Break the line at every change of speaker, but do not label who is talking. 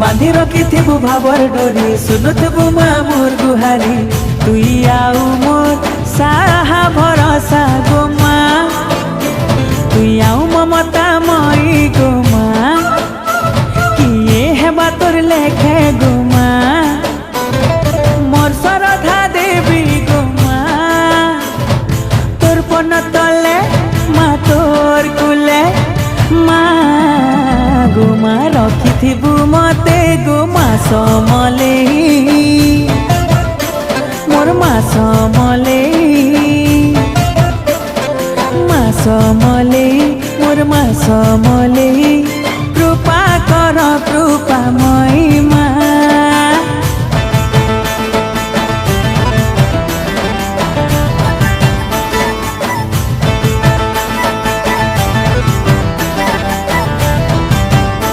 बांधी रखिथिबु भावर डोरी सुनुथबु माँ मोर गुहारी तुई आउ मोर साहा भरोसा गो माँ तुई आउ ममता मई गो माँ किए हेबा तोर लेखे गो माँ मोर श्रद्धा देवी गो माँ तोर पन तले माँ तोर कुले माँ गो माँ रखिथिबु मते गो माँ समलेई मोर माँ समलेई माँ समलेई मोर माँ समलेई।